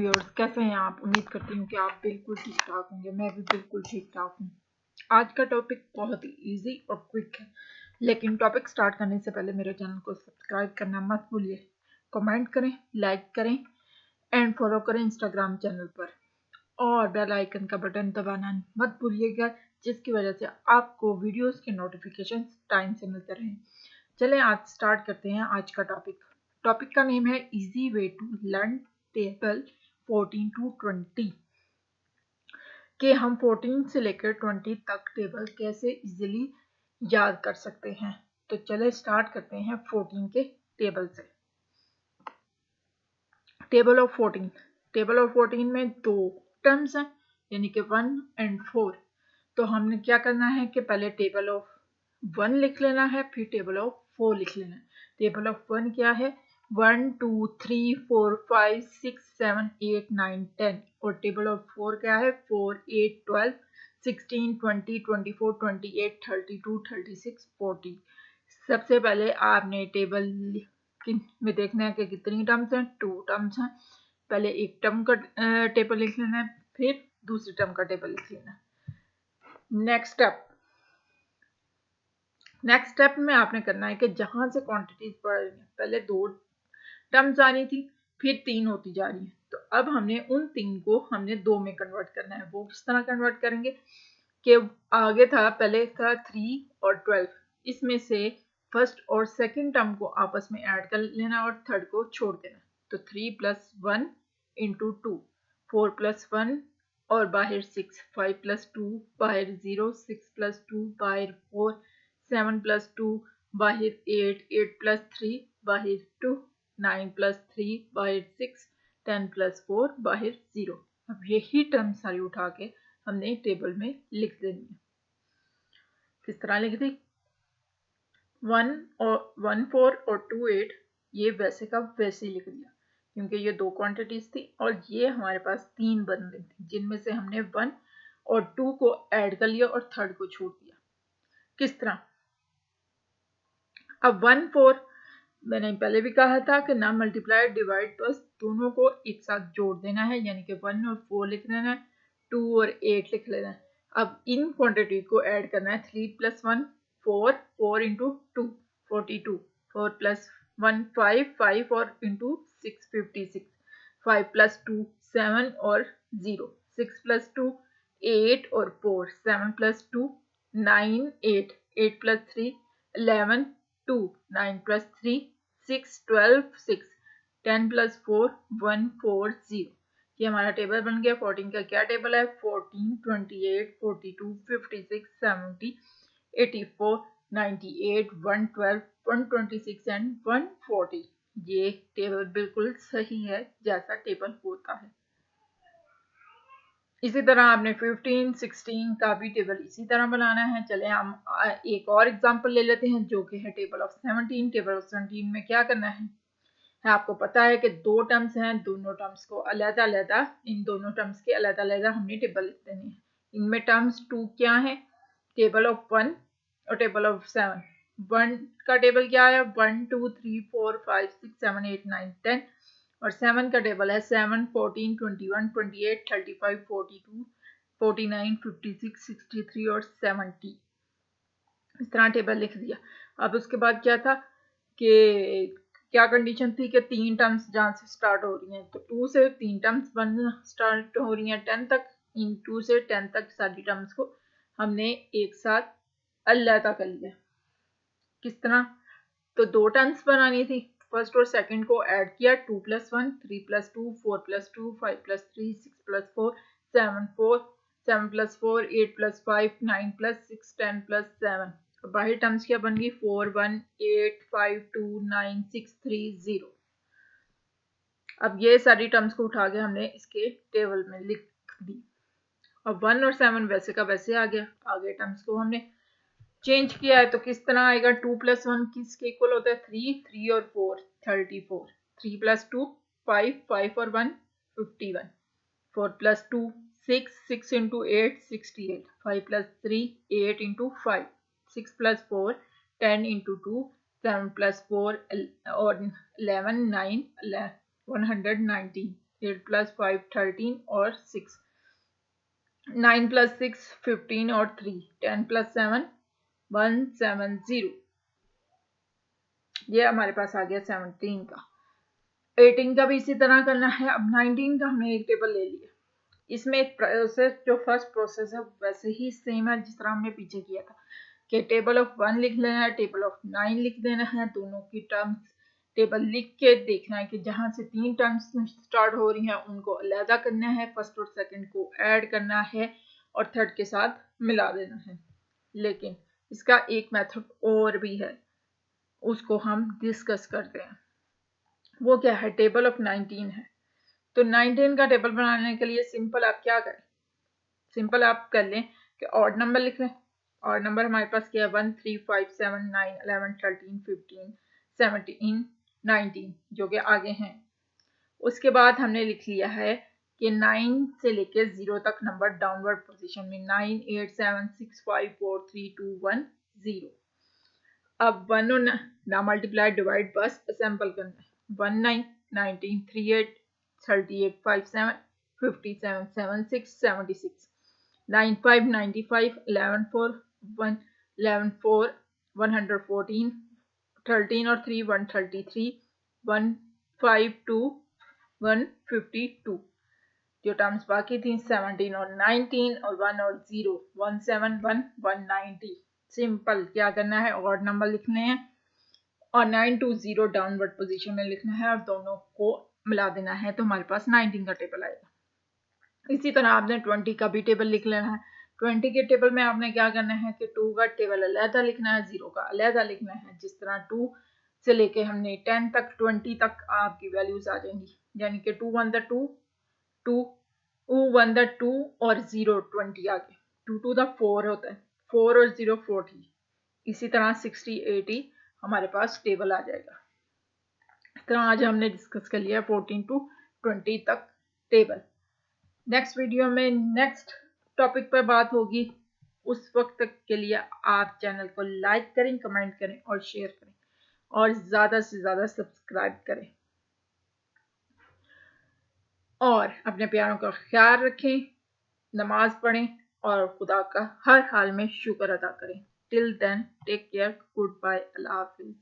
Viewers, कैसे हैं आप? उम्मीद करती हूँ कि आप बिल्कुल ठीक ठाक होंगे। मैं भी बिल्कुल ठीक ठाक हूँ। आज का टॉपिक बहुत ही इजी और क्विक है, लेकिन टॉपिक स्टार्ट करने से पहले मेरे चैनल को सब्सक्राइब करना मत भूलिए। कमेंट करें, लाइक करें एंड फॉलो करें इंस्टाग्राम चैनल पर, और बेल आइकन का बटन दबाना मत भूलिएगा, जिसकी वजह से आपको वीडियोस के नोटिफिकेशन टाइम से मिलते रहें। चलें आज स्टार्ट करते हैं आज का टॉपिक का नेम है easy way to learn table 14 to 20 कि हम 14 से लेकर 20 तक टेबल कैसे इजीली याद कर सकते हैं। तो चले स्टार्ट करते हैं 14 के टेबल से। टेबल ऑफ 14 में दो टर्म्स हैं, यानी कि 1 and 4। तो हमने क्या करना है कि पहले टेबल ऑफ 1 लिख लेना है, फिर टेबल ऑफ 4 लिख लेना है। टेबल ऑफ 1 क्या है? 1 2 3 4 5 6 7 8 9 10। और टेबल ऑफ 4 क्या है? 4 8 12 16 20 24 28 32 36 40। सबसे पहले आपने टेबल में देखना है कि कितनी टर्म्स हैं। 2 टर्म्स हैं। पहले एक टर्म का टेबल लिख लेना है, फिर दूसरी टर्म का टेबल लिख लेना है। नेक्स्ट स्टेप में आपने करना है कि जहां से क्वांटिटीज बढ़ रही हैं, पहले 2 टर्म्स आ रही थी, फिर 3 होती जा रही है, तो अब हमने उन 3 को हमने 2 में कन्वर्ट करना है। वो किस तरह कन्वर्ट करेंगे कि आगे था, पहले था 3 और 12, इसमें से फर्स्ट और सेकंड टर्म को आपस में ऐड कर लेना और थर्ड को छोड़ देना। तो 3 + 1 × 2, 4 + 1 और बाहर 6, 5 + 2 बाहर 0, 6 + 2 बाहर 4, 7 + 2 बाहर 8, 8 + 3 बाहर 2, 9 + 3 बाहर 6, 10 + 4 बाहर 0। अब यही टर्म सारी उठा के हमने टेबल में लिख देनी है। किस तरह लिख दी? 1 और 4 और 2 8, ये वैसे का वैसे ही लिख दिया, क्योंकि ये 2 क्वांटिटीज थी और ये हमारे पास 3 बन रही थी, जिनमें से हमने 1 और 2 को ऐड कर लिया और थर्ड को छोड़ दिया। किस तरह? अब 1 4 मैंने पहले भी कहा था कि ना मल्टीप्लाई डिवाइड, बस दोनों को एक साथ जोड़ देना है, यानी कि 1 और 4 लिख लेना है, 2 और 8 लिख लेना है। अब इन क्वांटिटी को ऐड करना है। 3 + 1 4, 4 × 2 42, 4 + 1 5, 5 और × 6 56, 5 + 2 7 और 0, 6 + 2 8 और 4, 7 + 2 9 8, 8 + 3 11 2, 9 + 3 6 12 6, 10 + 4 1 4 0। ये हमारा टेबल बन गया। 14 का क्या टेबल है? 14 28 42 56 70 84 98 112 126 एंड 140। ये टेबल बिल्कुल सही है जैसा टेबल होता है। इसी तरह आपने 15 16 का भी टेबल इसी तरह बनाना है। चले हम एक और एग्जांपल ले लेते हैं, जो कि है टेबल ऑफ 17। टेबल ऑफ 17 में क्या करना है? आपको पता है कि 2 टर्म्स हैं, दोनों टर्म्स को अलग-अलग, इन दोनों टर्म्स के अलग-अलग हमने टेबल लिख देने हैं। इनमें टर्म्स 2 क्या है? टेबल ऑफ 1 और टेबल ऑफ 7। 1 का टेबल क्या है? 1 2 3 4 5 6 7 8 9 10। और 7 का टेबल है 7 14 21 28 35 42 49 56 63 और 70। इस तरह टेबल लिख दिया। अब उसके बाद क्या था कि क्या कंडीशन थी कि 3 टर्म्स जहाँ से स्टार्ट हो रही हैं, तो 2 से 3 टर्म्स बनना स्टार्ट हो रही हैं 10 तक। इन 2 से 10 तक सारी टर्म्स को हमने एक साथ अलग कर लिया। किस तरह? तो 2 टर्म्स बनानी थी, फर्स्ट और सेकंड को ऐड किया। 2 + 1 3 + 2 4 + 2 5 + 3 6 + 4 7 4 7 + 4 8 + 5 9 + 6 10 + 7। बाहर टर्म्स क्या बन गई? 4 1 8 5 2 9 6 3 0। अब ये सारी टर्म्स को उठा के हमने इसके टेबल में लिख दी। अब 1 और 7 वैसे का वैसे आ गया। आगे टर्म्स को हमने चेंज किया है, तो किस तरह आएगा? 2 + 1 किसके इक्वल होता है? 3 3 और 4 34। 3 + 2 5 5 और 1 51। 4 + 2 6 6 × 8 68। 5 + 3 8 × 5 6 + 4 10 × 2 7 + 4 और 11 9 119। 8 + 5 13 और 6, 9 + 6 15 और 3, 10 + 7 170। ये हमारे पास आ गया 17 का। 18 का भी इसी तरह करना है। अब 19 का हमने एक टेबल ले लिया, इसमें एक प्रोसेस, जो फर्स्ट प्रोसेस है वैसे ही सेम है जिस तरह हमने पीछे किया था कि टेबल ऑफ 1 लिख लेना है, टेबल ऑफ 9 लिख देना है, दोनों की टर्म्स टेबल लिख के देखना है कि जहां से 3 टर्म्स स्टार्ट हो रही हैं उनको अलहदा करना है, फर्स्ट और सेकंड को ऐड करना है और थर्ड के साथ मिला देना है। लेकिन इसका एक मेथड और भी है, उसको हम डिस्कस करते हैं। वो क्या है? टेबल ऑफ 19 है। तो 19 का टेबल बनाने के लिए सिंपल आप क्या करें, सिंपल आप कर लें कि ऑड नंबर लिख लें। ऑड नंबर हमारे पास क्या है? 1 3 5 7 9 11 13 15 17 19 जो कि आगे हैं। उसके बाद हमने लिख लिया है कि 9 से लेके 0 तक नंबर डाउनवर्ड पोजीशन में, 9 8 7 6 5 4 3 2 1 0। अब 1 और ना मल्टीप्लाई डिवाइड बस असेंबल करना है। 1 9 19 3 8 38 5 7 57 7 6 76 9 5 95 11 4 1 11 4 114 13 और 3 133 1 5 2 152। जो टर्म्स बाकी थी 17 और 19 और 1 और 0 171 190। सिंपल क्या करना है? ऑड नंबर लिखने हैं और 9 to 0 डाउनवर्ड पोजीशन में लिखना है और दोनों को मिला देना है, तो हमारे पास 19 का टेबल आएगा। इसी तरह आपने 20 का भी टेबल लिख लेना है। 20 के टेबल में आपने क्या करना है कि 2 का टेबल अलहदा लिखना है, 0 का अलहदा लिखना है। जिस तरह 2 से लेके हमने 10 तक 20 तक आपकी वैल्यूज आ जाएंगी, यानी कि 2 1 2 2 1 2 और 0 20 आ गए। 2 2 4 होता है, 4 और 0 40। इसी तरह 60 80 हमारे पास टेबल आ जाएगा। इस तरह आज हमने डिस्कस कर लिया 14 to 20 तक टेबल। नेक्स्ट वीडियो में नेक्स्ट टॉपिक पर बात होगी। उस वक्त तक के लिए आप चैनल को लाइक करें, कमेंट करें और शेयर करें और ज़्यादा से ज़्यादा सब्सक्राइब करें और अपने प्यारों का ख्याल रखें, नमाज पढ़ें और खुदा का हर हाल में शुक्र अदा करें। Till then take care, good bye, अल्लाह हाफिज़।